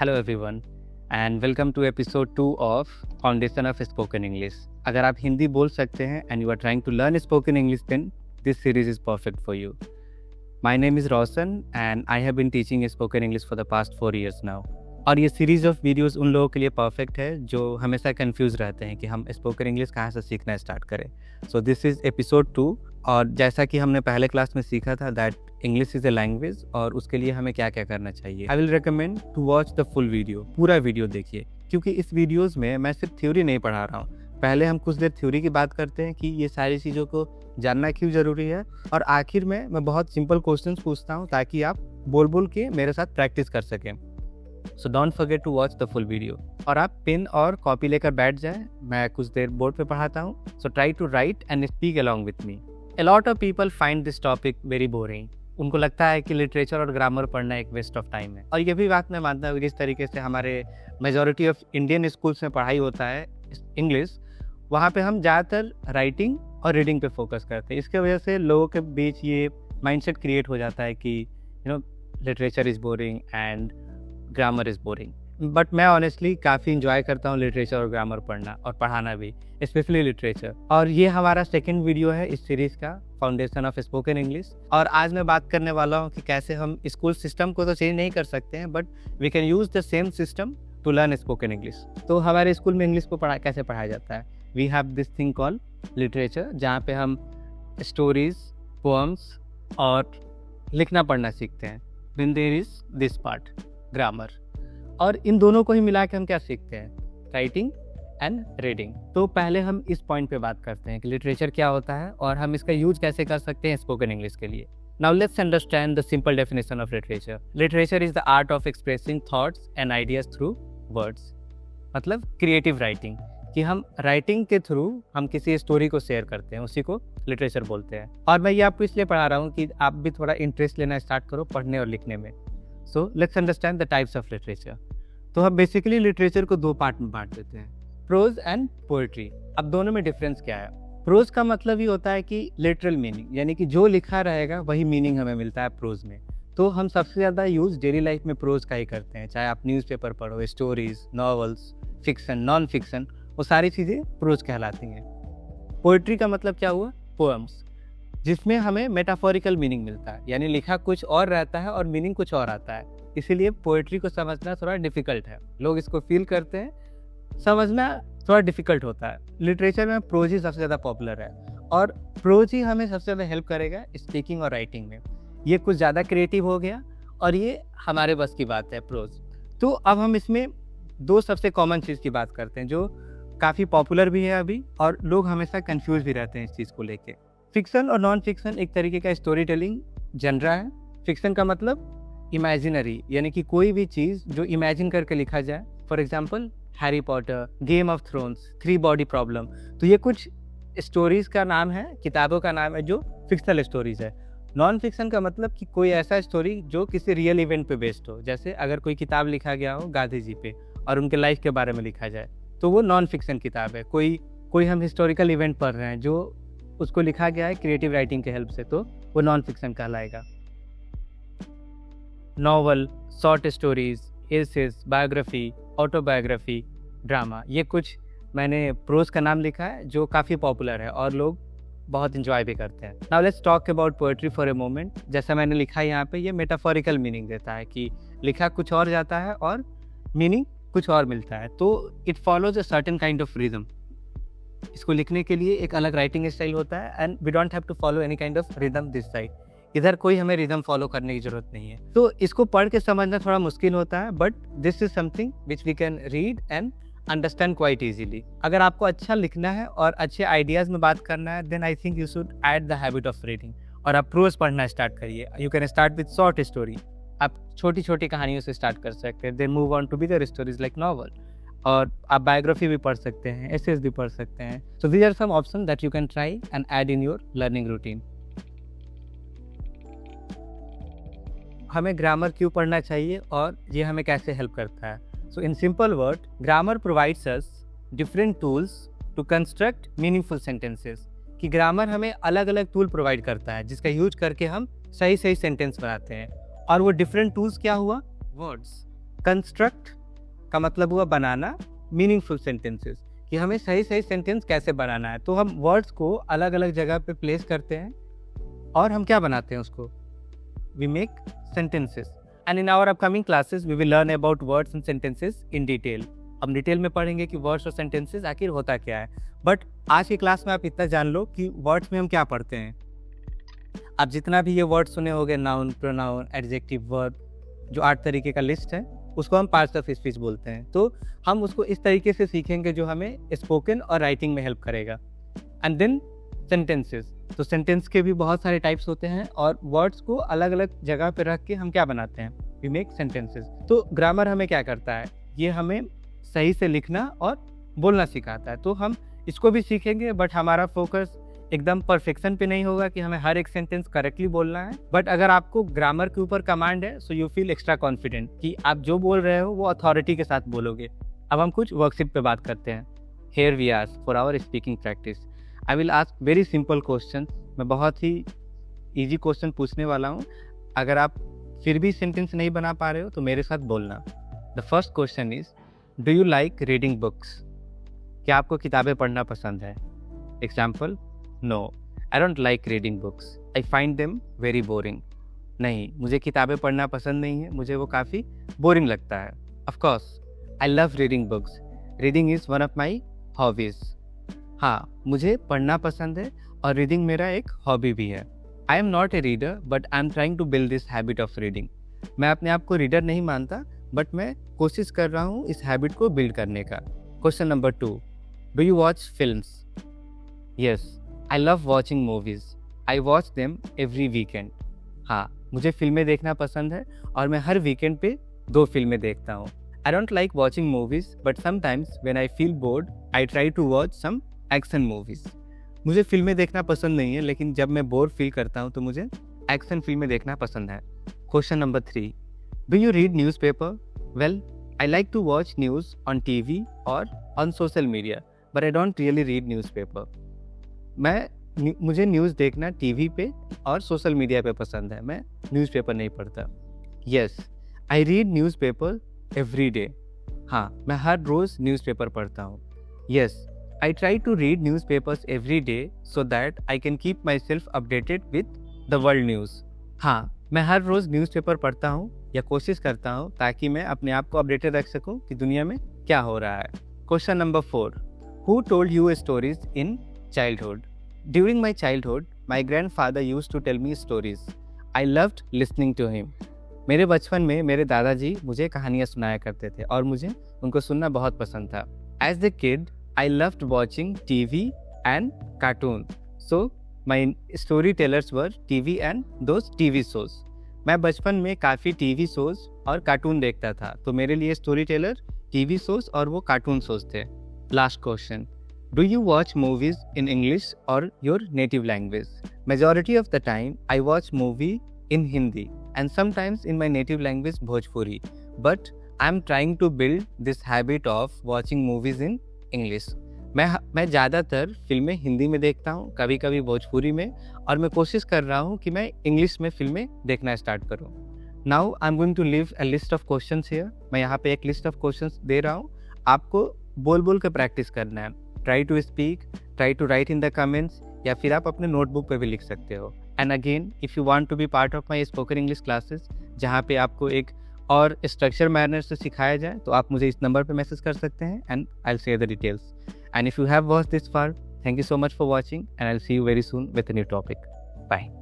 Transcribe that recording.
Hello everyone and welcome to episode 2 of foundation of spoken English. अगर आप हिंदी बोल सकते हैं and you are trying to learn spoken English then this series is perfect for you. My name is Roshan and I have been teaching spoken English for the past 4 years now. और ये series of videos उन लोगों के लिए perfect है जो हमेशा confuse रहते हैं कि हम स्पोकन इंग्लिश कहाँ से सीखना स्टार्ट करें। So this is episode 2। और जैसा कि हमने पहले क्लास में सीखा था that English is a language और उसके लिए हमें क्या क्या करना चाहिए। I will recommend to watch the full video, पूरा वीडियो देखिए, क्योंकि इस वीडियोज़ में मैं सिर्फ थ्योरी नहीं पढ़ा रहा हूँ। पहले हम कुछ देर थ्योरी की बात करते हैं कि ये सारी चीज़ों को जानना क्यों ज़रूरी है, और आखिर में मैं बहुत सिंपल क्वेश्चंस पूछता हूँ ताकि आप बोल बोल के मेरे साथ प्रैक्टिस कर सकें। So don't forget to watch the full video. और आप पेन और कॉपी लेकर बैठ जाएं, मैं कुछ देर बोर्ड पे पढ़ाता हूँ। So try to write and speak along with me. A lot of people find this topic very boring. उनको लगता है कि लिटरेचर और ग्रामर पढ़ना एक वेस्ट ऑफ टाइम है, और ये भी बात मैं मानता हूँ। जिस तरीके से हमारे मेजॉरिटी ऑफ इंडियन स्कूल्स में पढ़ाई होता है इंग्लिश, वहाँ पे हम ज़्यादातर राइटिंग और रीडिंग पे फोकस करते हैं। इसके वजह से लोगों के बीच ये माइंडसेट क्रिएट हो जाता है कि literature is boring and grammar is boring. But मैं ऑनेस्टली काफ़ी इंजॉय करता हूँ लिटरेचर और ग्रामर पढ़ना और पढ़ाना भी, स्पेशली लिटरेचर। और ये हमारा सेकंड वीडियो है इस सीरीज़ का, फाउंडेशन ऑफ स्पोकन इंग्लिश। और आज मैं बात करने वाला हूँ कि कैसे हम स्कूल सिस्टम को तो चेंज नहीं कर सकते हैं, but we can use the same system to learn spoken English. तो हमारे स्कूल में इंग्लिश को कैसे पढ़ाया जाता है। We have this thing call literature, जहाँ पे हम स्टोरीज, पोअम्स और लिखना पढ़ना सीखते हैं। Then there is this part, grammar. और इन दोनों को ही मिला के हम क्या सीखते हैं, राइटिंग एंड रीडिंग। तो पहले हम इस पॉइंट पे बात करते हैं कि लिटरेचर क्या होता है और हम इसका यूज कैसे कर सकते हैं स्पोकन इंग्लिश के लिए। Now let's understand the simple definition of literature. Literature is the art of expressing thoughts and ideas through words. मतलब क्रिएटिव राइटिंग, कि हम राइटिंग के थ्रू हम किसी स्टोरी को शेयर करते हैं, उसी को लिटरेचर बोलते हैं। और मैं ये आपको इसलिए पढ़ा रहा हूँ कि आप भी थोड़ा इंटरेस्ट लेना स्टार्ट करो पढ़ने और लिखने में। So let's understand the types of literature. तो हम बेसिकली लिटरेचर को दो पार्ट में बांट देते हैं, प्रोज एंड पोएट्री। अब दोनों में डिफरेंस क्या है। प्रोज का मतलब ही होता है कि लिटरल मीनिंग, यानी कि जो लिखा रहेगा वही मीनिंग हमें मिलता है प्रोज में। तो हम सबसे ज़्यादा यूज़ डेली लाइफ में प्रोज का ही करते हैं, चाहे आप न्यूज़पेपर पढ़ो, stories, novels, fiction, non fiction, वो सारी चीज़ें प्रोज कहलाती हैं। पोएट्री का मतलब क्या हुआ, पोएम्स, जिसमें हमें मेटाफोरिकल मीनिंग मिलता है, यानी लिखा कुछ और रहता है और मीनिंग कुछ और आता है। इसीलिए पोएट्री को समझना थोड़ा डिफ़िकल्ट है, लोग इसको फील करते हैं, समझना थोड़ा डिफ़िकल्ट होता है। लिटरेचर में प्रोज ही सबसे ज़्यादा पॉपुलर है, और प्रोज ही हमें सबसे ज़्यादा हेल्प करेगा स्पीकिंग और राइटिंग में। ये कुछ ज़्यादा क्रिएटिव हो गया और ये हमारे बस की बात है, प्रोज। तो अब हम इसमें दो सबसे कॉमन चीज़ की बात करते हैं जो काफ़ी पॉपुलर भी है अभी, और लोग हमेशा कन्फ्यूज भी रहते हैं इस चीज़ को लेके। फिक्सन और नॉन फिक्सन एक तरीके का स्टोरी टेलिंग जनरा है। फिक्सन का मतलब इमेजिनरी, यानी कि कोई भी चीज़ जो इमेजिन करके लिखा जाए। For example Harry Potter, game of thrones, 3 body problem. तो ये कुछ स्टोरीज का नाम है, किताबों का नाम है जो फिक्शनल स्टोरीज है। नॉन फिक्सन का मतलब कि कोई ऐसा स्टोरी जो किसी रियल इवेंट पे बेस्ड हो। जैसे अगर कोई किताब लिखा गया हो गांधी जी पे और उनके लाइफ के बारे में लिखा जाए, तो वो नॉन फिक्सन किताब है। कोई हम हिस्टोरिकल इवेंट पढ़ रहे हैं जो उसको लिखा गया है क्रिएटिव राइटिंग के हेल्प से, तो वो नॉन फिक्सन कहलाएगा। Novel, short stories, essays, biography, autobiography, drama, ये कुछ मैंने प्रोज का नाम लिखा है जो काफ़ी पॉपुलर है और लोग बहुत इंजॉय भी करते हैं। Now let's talk about poetry for a moment. जैसा मैंने लिखा है यहाँ पे, ये मेटाफोरिकल मीनिंग देता है कि लिखा कुछ और जाता है और मीनिंग कुछ और मिलता है। तो it follows a certain kind of rhythm. इसको लिखने के लिए एक अलग राइटिंग स्टाइल होता है, and we don't have to follow any kind of rhythm this side. इधर कोई हमें रिदम फॉलो करने की जरूरत नहीं है। तो इसको पढ़ के समझना थोड़ा मुश्किल होता है, but this is something which we can read and understand quite easily. अगर आपको अच्छा लिखना है और अच्छे आइडियाज़ में बात करना है, then I think you should add the habit of reading, और आप प्रोज पढ़ना स्टार्ट करिए। You can start with short story, आप छोटी छोटी कहानियों से स्टार्ट कर सकते हैं, then move on to bigger stories like novel. और आप बायोग्राफी भी पढ़ सकते हैं, एसेस भी पढ़ सकते हैं। So these are some option that you can try and add in your learning routine. हमें ग्रामर क्यों पढ़ना चाहिए और ये हमें कैसे हेल्प करता है। So in simple word, grammar provides us different tools to construct meaningful sentences. कि ग्रामर हमें अलग अलग टूल प्रोवाइड करता है जिसका यूज करके हम सही सही सेंटेंस बनाते हैं। और वो डिफरेंट टूल्स क्या हुआ, वर्ड्स। कंस्ट्रक्ट का मतलब हुआ बनाना, मीनिंगफुल सेंटेंसेस, कि हमें सही सही सेंटेंस कैसे बनाना है। तो हम वर्ड्स को अलग अलग जगह पे प्लेस करते हैं और हम क्या बनाते हैं उसको, we make sentences. And in our upcoming classes we will learn about words and sentences in detail. हम डिटेल में पढ़ेंगे कि वर्ड्स और सेंटेंसेस आखिर होता क्या है। बट आज की क्लास में आप इतना जान लो कि वर्ड्स में हम क्या पढ़ते हैं। आप जितना भी ये वर्ड सुने होंगे, नाउन, प्रोनाउन, एडजेक्टिव, वर्ब, जो 8 तरीके का लिस्ट है, उसको हम पार्ट्स ऑफ स्पीच बोलते हैं। तो हम उसको इस तरीके से सीखेंगे जो हमें स्पोकन और राइटिंग में हेल्प करेगा। एंड देन सेंटेंसेस, तो सेंटेंस के भी बहुत सारे टाइप्स होते हैं और वर्ड्स को अलग अलग जगह पे रख के हम क्या बनाते हैं, वी मेक सेंटेंसेस। तो ग्रामर हमें क्या करता है, ये हमें सही से लिखना और बोलना सिखाता है। तो हम इसको भी सीखेंगे, बट हमारा फोकस एकदम परफेक्शन पे नहीं होगा कि हमें हर एक सेंटेंस करेक्टली बोलना है। बट अगर आपको ग्रामर के ऊपर कमांड है, so you feel extra confident कि आप जो बोल रहे हो वो अथॉरिटी के साथ बोलोगे। अब हम कुछ वर्कशीट पे बात करते हैं। Here we are for our speaking practice. I will ask very simple question. मैं बहुत ही ईजी क्वेश्चन पूछने वाला हूँ। अगर आप फिर भी सेंटेंस नहीं बना पा रहे हो तो मेरे साथ बोलना। The first question is, do you like reading books? क्या आपको किताबें पढ़ना पसंद है? Example, no, I don't like reading books, I find them very boring. नहीं, मुझे किताबें पढ़ना पसंद नहीं है, मुझे वो काफ़ी बोरिंग लगता है। Of course I love reading books, reading is one of my hobbies. हाँ, मुझे पढ़ना पसंद है और रीडिंग मेरा एक हॉबी भी है। I am not a reader but I am trying to build this habit of reading. मैं अपने आप को रीडर नहीं मानता, बट मैं कोशिश कर रहा हूँ इस हैबिट को बिल्ड करने का। Question number 2, do you watch films? Yes, I love watching movies, I watch them every weekend. हाँ, मुझे फिल्में देखना पसंद है और मैं हर वीकेंड पे 2 फिल्में देखता हूँ। I don't like watching movies but sometimes when I feel bored I try to watch some action movies. मुझे फिल्में देखना पसंद नहीं है, लेकिन जब मैं बोर फील करता हूँ तो मुझे एक्शन फिल्में देखना पसंद है। Question number 3, do you read newspaper? Well, I like to watch news on TV और on social media but I don't really read newspaper. मुझे न्यूज़ देखना टीवी पे और सोशल मीडिया पे पसंद है, मैं न्यूज़पेपर नहीं पढ़ता। Yes, I read newspaper every day. हाँ, मैं हर रोज़ न्यूज़पेपर पढ़ता हूँ। Yes, I try to read newspapers every day so that I can keep myself updated with the world news. हाँ, मैं हर रोज़ न्यूज़पेपर पढ़ता हूँ या कोशिश करता हूँ ताकि मैं अपने आप को अपडेटेड रख सकूँ कि दुनिया में क्या हो रहा है। Question number 4, who told you stories in childhood? During my childhood, my grandfather used to tell me stories. I loved listening to him. मेरे बचपन में मेरे दादाजी मुझे कहानियाँ सुनाया करते थे और मुझे उनको सुनना बहुत पसंद था। As a kid, I loved watching TV and cartoon. So, my storytellers were TV and those TV shows. मैं बचपन में काफ़ी TV shows और कार्टून देखता था, तो मेरे लिए स्टोरी टेलर TV shows और वो कार्टून shows थे। Last question. Do you watch movies in English or your native language? Majority of the time, I watch movie in Hindi and sometimes in my native language Bhojpuri. But I'm trying to build this habit of watching movies in English. मैं ज़्यादातर फिल्में हिंदी में देखता हूँ, कभी कभी भोजपुरी में, और मैं कोशिश कर रहा हूँ कि मैं इंग्लिश में फिल्में देखना स्टार्ट करूँ। Now I'm going to leave a list of questions here. मैं यहाँ पे एक लिस्ट ऑफ क्वेश्चंस दे रहा हूँ, आपको बोल बोल कर प्रैक्टिस करना है। Try to speak, try to write in the comments, या फिर आप अपने नोटबुक पे भी लिख सकते हो। And again, if you want to be part of my spoken English classes, जहाँ पे आपको एक और स्ट्रक्चर मैनर से सिखाया जाए, तो आप मुझे इस नंबर पे मैसेज कर सकते हैं and I will share the details. And if you have watched this far, thank you so much for watching and I will see you very soon with a new topic. Bye.